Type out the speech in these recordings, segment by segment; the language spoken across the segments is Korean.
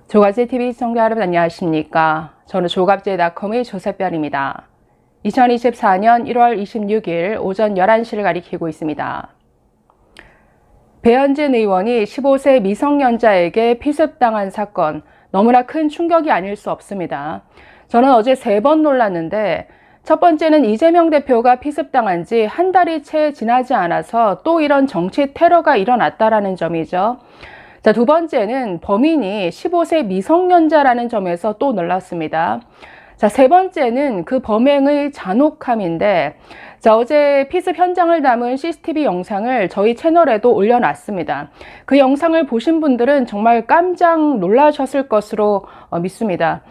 조갑제TV 시청자 여러분 안녕하십니까. 저는 조갑제닷컴의 조세별입니다. 2024년 1월 26일 오전 11시를 가리키고 있습니다. 배현진 의원이 15세 미성년자에게 피습당한 사건, 너무나 큰 충격이 아닐 수 없습니다. 저는 어제 3번 놀랐는데, 첫 번째는 이재명 대표가 피습당한 지 한 달이 채 지나지 않아서 또 이런 정치 테러가 일어났다라는 점이죠. 자, 두 번째는 범인이 15세 미성년자라는 점에서 또 놀랐습니다. 자, 세 번째는 그 범행의 잔혹함인데, 자, 어제 피습 현장을 담은 CCTV 영상을 저희 채널에도 올려놨습니다. 그 영상을 보신 분들은 정말 깜짝 놀라셨을 것으로 믿습니다.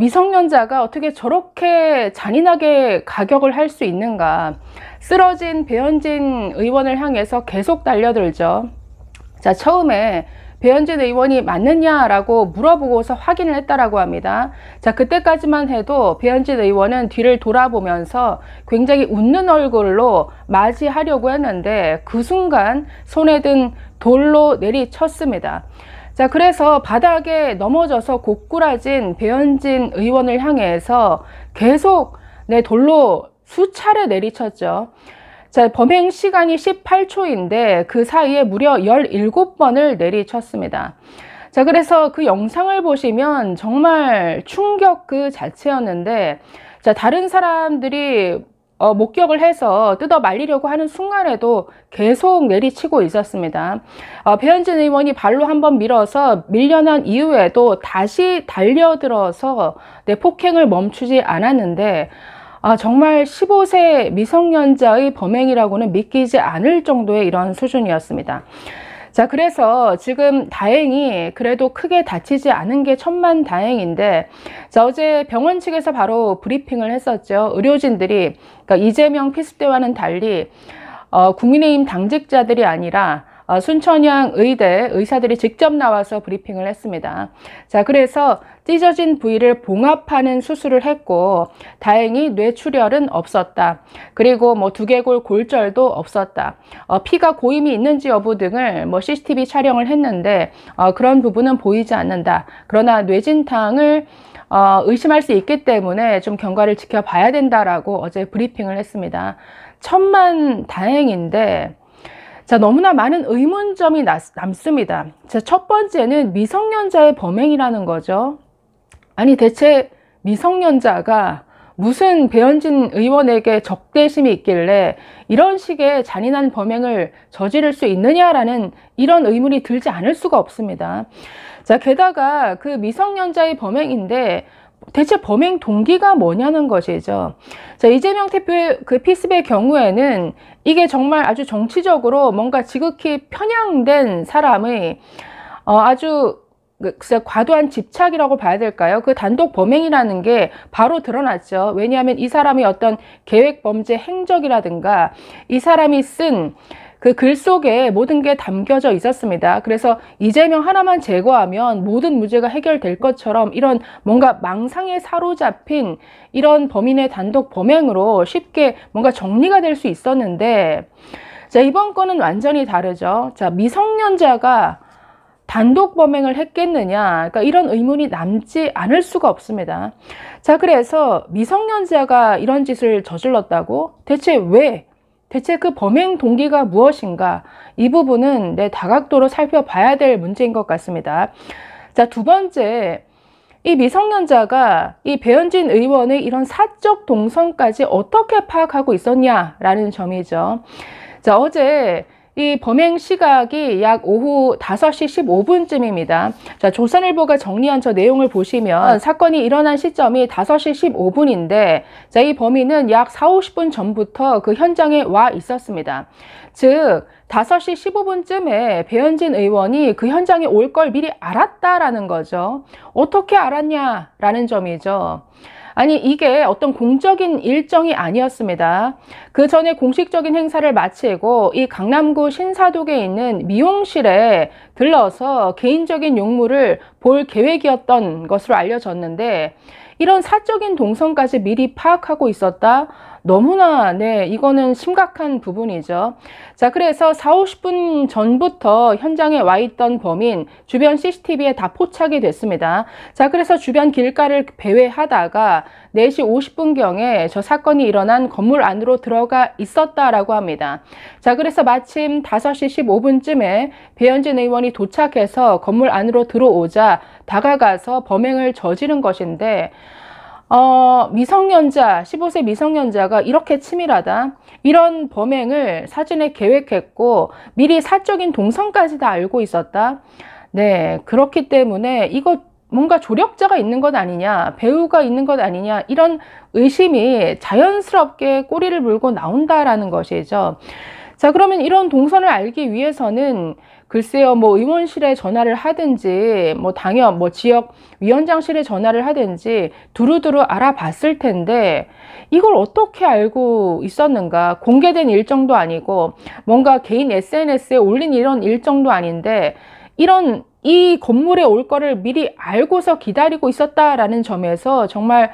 미성년자가 어떻게 저렇게 잔인하게 가격을 할 수 있는가. 쓰러진 배현진 의원을 향해서 계속 달려들죠. 자, 처음에 배현진 의원이 맞느냐라고 물어보고서 확인을 했다라고 합니다. 자, 그때까지만 해도 배현진 의원은 뒤를 돌아보면서 굉장히 웃는 얼굴로 맞이하려고 했는데 그 순간 손에 든 돌로 내리쳤습니다. 자, 그래서 바닥에 넘어져서 고꾸라진 배현진 의원을 향해서 계속 돌로 수차례 내리쳤죠. 자, 범행 시간이 18초인데 그 사이에 무려 17번을 내리쳤습니다. 자, 그래서 그 영상을 보시면 정말 충격 그 자체였는데, 자, 다른 사람들이 목격을 해서 뜯어 말리려고 하는 순간에도 계속 내리치고 있었습니다. 배현진 의원이 발로 한번 밀어서 밀려난 이후에도 다시 달려들어서 폭행을 멈추지 않았는데, 정말 15세 미성년자의 범행이라고는 믿기지 않을 정도의 이런 수준이었습니다. 자, 그래서 지금 다행히 그래도 크게 다치지 않은 게 천만다행인데, 자, 어제 병원 측에서 바로 브리핑을 했었죠. 의료진들이, 그러니까 이재명 피습대와는 달리 국민의힘 당직자들이 아니라 순천향 의대 의사들이 직접 나와서 브리핑을 했습니다. 자, 그래서 찢어진 부위를 봉합하는 수술을 했고, 다행히 뇌출혈은 없었다. 그리고 두개골 골절도 없었다. 피가 고임이 있는지 여부 등을 CCTV 촬영을 했는데, 그런 부분은 보이지 않는다. 그러나 뇌진탕을 의심할 수 있기 때문에 좀 경과를 지켜봐야 된다라고 어제 브리핑을 했습니다. 천만다행인데, 자, 너무나 많은 의문점이 남습니다. 자, 첫 번째는 미성년자의 범행이라는 거죠. 아니, 대체 미성년자가 무슨 배현진 의원에게 적대심이 있길래 이런 식의 잔인한 범행을 저지를 수 있느냐라는 이런 의문이 들지 않을 수가 없습니다. 자, 게다가 그 미성년자의 범행인데 대체 범행 동기가 뭐냐는 것이죠. 자, 이재명 대표의 그 피습의 경우에는 이게 정말 아주 정치적으로 뭔가 지극히 편향된 사람의 아주 과도한 집착이라고 봐야 될까요? 그 단독 범행이라는 게 바로 드러났죠. 왜냐하면 이 사람의 어떤 계획 범죄 행적이라든가 이 사람이 쓴 그 글 속에 모든 게 담겨져 있었습니다. 그래서 이재명 하나만 제거하면 모든 문제가 해결될 것처럼 이런 뭔가 망상에 사로잡힌 이런 범인의 단독 범행으로 쉽게 뭔가 정리가 될 수 있었는데, 자, 이번 건은 완전히 다르죠. 자, 미성년자가 단독 범행을 했겠느냐, 그러니까 이런 의문이 남지 않을 수가 없습니다. 자, 그래서 미성년자가 이런 짓을 저질렀다고? 대체 그 범행 동기가 무엇인가? 이 부분은 다각도로 살펴봐야 될 문제인 것 같습니다. 자, 두 번째, 이 미성년자가 이 배현진 의원의 이런 사적 동선까지 어떻게 파악하고 있었냐라는 점이죠. 자, 어제 이 범행 시각이 약 오후 5시 15분쯤입니다. 자, 조선일보가 정리한 저 내용을 보시면 사건이 일어난 시점이 5시 15분인데, 자, 이 범인은 약 4, 50분 전부터 그 현장에 와 있었습니다. 즉, 5시 15분쯤에 배현진 의원이 그 현장에 올 걸 미리 알았다라는 거죠. 어떻게 알았냐라는 점이죠. 아니, 이게 어떤 공적인 일정이 아니었습니다. 그 전에 공식적인 행사를 마치고 이 강남구 신사동에 있는 미용실에 들러서 개인적인 용무를 볼 계획이었던 것으로 알려졌는데, 이런 사적인 동선까지 미리 파악하고 있었다? 너무나 이거는 심각한 부분이죠. 자, 그래서 50분 전부터 현장에 와 있던 범인 주변 CCTV에 다 포착이 됐습니다. 자, 그래서 주변 길가를 배회하다가 4시 50분경에 저 사건이 일어난 건물 안으로 들어가 있었다라고 합니다. 자, 그래서 마침 5시 15분쯤에 배현진 의원이 도착해서 건물 안으로 들어오자 다가가서 범행을 저지른 것인데, 미성년자, 15세 미성년자가 이렇게 치밀하다, 이런 범행을 사전에 계획했고 미리 사적인 동선까지 다 알고 있었다. 네, 그렇기 때문에 이거 뭔가 조력자가 있는 것 아니냐, 배우가 있는 것 아니냐, 이런 의심이 자연스럽게 꼬리를 물고 나온다라는 것이죠. 자, 그러면 이런 동선을 알기 위해서는 글쎄요, 뭐 의원실에 전화를 하든지, 뭐 당협, 뭐 지역 위원장실에 전화를 하든지 두루두루 알아봤을 텐데, 이걸 어떻게 알고 있었는가? 공개된 일정도 아니고 뭔가 개인 SNS에 올린 이런 일정도 아닌데, 이 건물에 올 거를 미리 알고서 기다리고 있었다라는 점에서 정말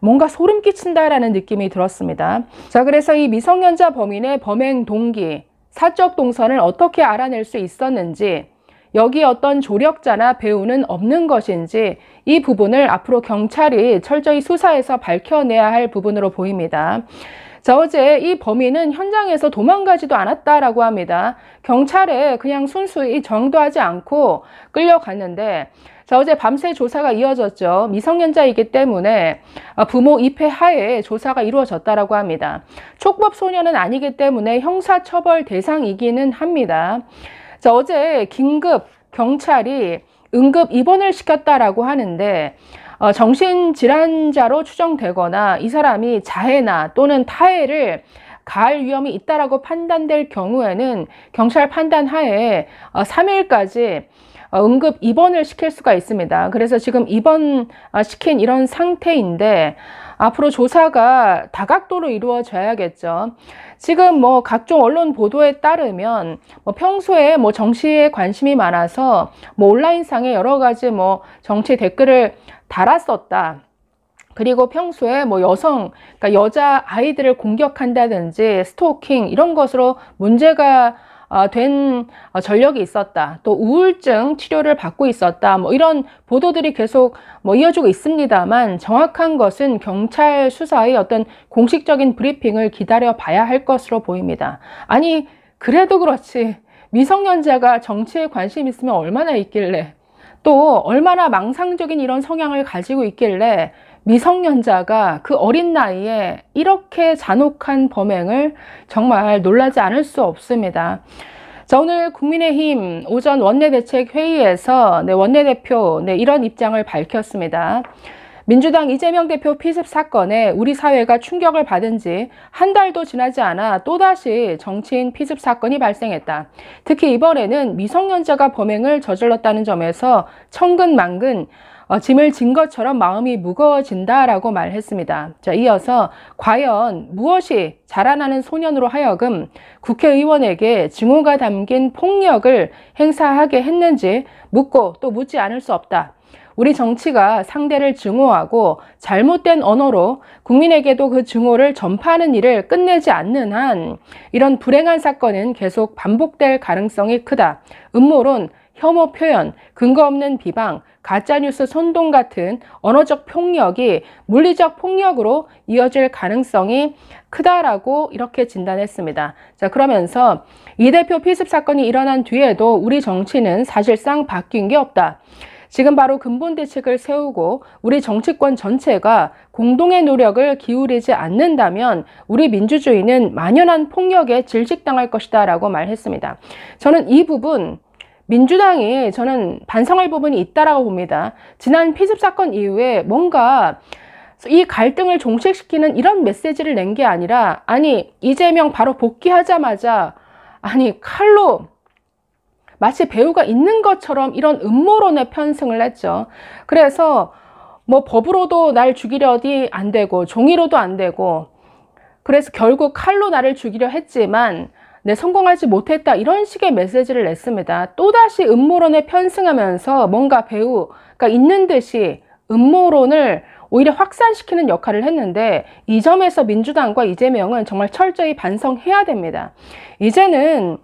뭔가 소름 끼친다라는 느낌이 들었습니다. 자, 그래서 이 미성년자 범인의 범행 동기, 사적 동선을 어떻게 알아낼 수 있었는지, 여기 어떤 조력자나 배우는 없는 것인지, 이 부분을 앞으로 경찰이 철저히 수사해서 밝혀내야 할 부분으로 보입니다. 자, 어제 이 범인은 현장에서 도망가지도 않았다라고 합니다. 경찰에 그냥 순수히 정도하지 않고 끌려갔는데, 자, 어제 밤새 조사가 이어졌죠. 미성년자이기 때문에 부모 입회 하에 조사가 이루어졌다라고 합니다. 촉법 소년은 아니기 때문에 형사처벌 대상이기는 합니다. 자, 어제 긴급 경찰이 응급 입원을 시켰다라고 하는데, 정신질환자로 추정되거나 이 사람이 자해나 또는 타해를 가할 위험이 있다라고 판단될 경우에는 경찰 판단 하에 3일까지 응급 입원을 시킬 수가 있습니다. 그래서 지금 입원시킨 이런 상태인데 앞으로 조사가 다각도로 이루어져야겠죠. 지금 뭐 각종 언론 보도에 따르면 뭐 평소에 뭐 정치에 관심이 많아서 뭐 온라인상에 여러 가지 뭐 정치 댓글을 달았었다. 그리고 평소에 뭐 그러니까 여자 아이들을 공격한다든지 스토킹 이런 것으로 문제가 된 전력이 있었다. 또 우울증 치료를 받고 있었다. 뭐 이런 보도들이 계속 뭐 이어지고 있습니다만 정확한 것은 경찰 수사의 어떤 공식적인 브리핑을 기다려 봐야 할 것으로 보입니다. 아니, 그래도 그렇지. 미성년자가 정치에 관심 있으면 얼마나 있길래, 또 얼마나 망상적인 이런 성향을 가지고 있길래 미성년자가 그 어린 나이에 이렇게 잔혹한 범행을 정말 놀라지 않을 수 없습니다. 자, 오늘 국민의힘 오전 원내대책회의에서 원내대표 이런 입장을 밝혔습니다. 민주당 이재명 대표 피습 사건에 우리 사회가 충격을 받은 지 한 달도 지나지 않아 또다시 정치인 피습 사건이 발생했다. 특히 이번에는 미성년자가 범행을 저질렀다는 점에서 천근만근 짐을 진 것처럼 마음이 무거워진다라고 말했습니다. 자, 이어서 과연 무엇이 자라나는 소년으로 하여금 국회의원에게 증오가 담긴 폭력을 행사하게 했는지 묻고 또 묻지 않을 수 없다. 우리 정치가 상대를 증오하고 잘못된 언어로 국민에게도 그 증오를 전파하는 일을 끝내지 않는 한 이런 불행한 사건은 계속 반복될 가능성이 크다. 음모론, 혐오 표현, 근거 없는 비방, 가짜뉴스 선동 같은 언어적 폭력이 물리적 폭력으로 이어질 가능성이 크다라고 이렇게 진단했습니다. 자, 그러면서 이 대표 피습 사건이 일어난 뒤에도 우리 정치는 사실상 바뀐 게 없다. 지금 바로 근본 대책을 세우고 우리 정치권 전체가 공동의 노력을 기울이지 않는다면 우리 민주주의는 만연한 폭력에 질식당할 것이다 라고 말했습니다. 저는 이 부분 민주당이 저는 반성할 부분이 있다라고 봅니다. 지난 피습 사건 이후에 뭔가 이 갈등을 종식시키는 이런 메시지를 낸 게 아니라, 아니 이재명 바로 복귀하자마자 아니 칼로 마치 배우가 있는 것처럼 이런 음모론에 편승을 했죠. 그래서 뭐 법으로도 날 죽이려니 안 되고 종이로도 안 되고, 그래서 결국 칼로 나를 죽이려 했지만 성공하지 못했다, 이런 식의 메시지를 냈습니다. 또다시 음모론에 편승하면서 뭔가 배우가 있는 듯이 음모론을 오히려 확산시키는 역할을 했는데 이 점에서 민주당과 이재명은 정말 철저히 반성해야 됩니다. 이제는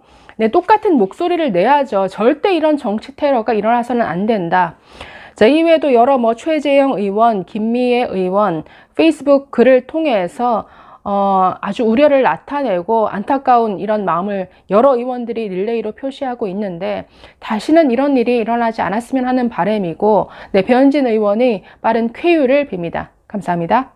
똑같은 목소리를 내야죠. 절대 이런 정치 테러가 일어나서는 안 된다. 자, 이외에도 여러 최재형 의원, 김미애 의원 페이스북 글을 통해서 아주 우려를 나타내고 안타까운 이런 마음을 여러 의원들이 릴레이로 표시하고 있는데 다시는 이런 일이 일어나지 않았으면 하는 바람이고 배현진 의원의 빠른 쾌유를 빕니다. 감사합니다.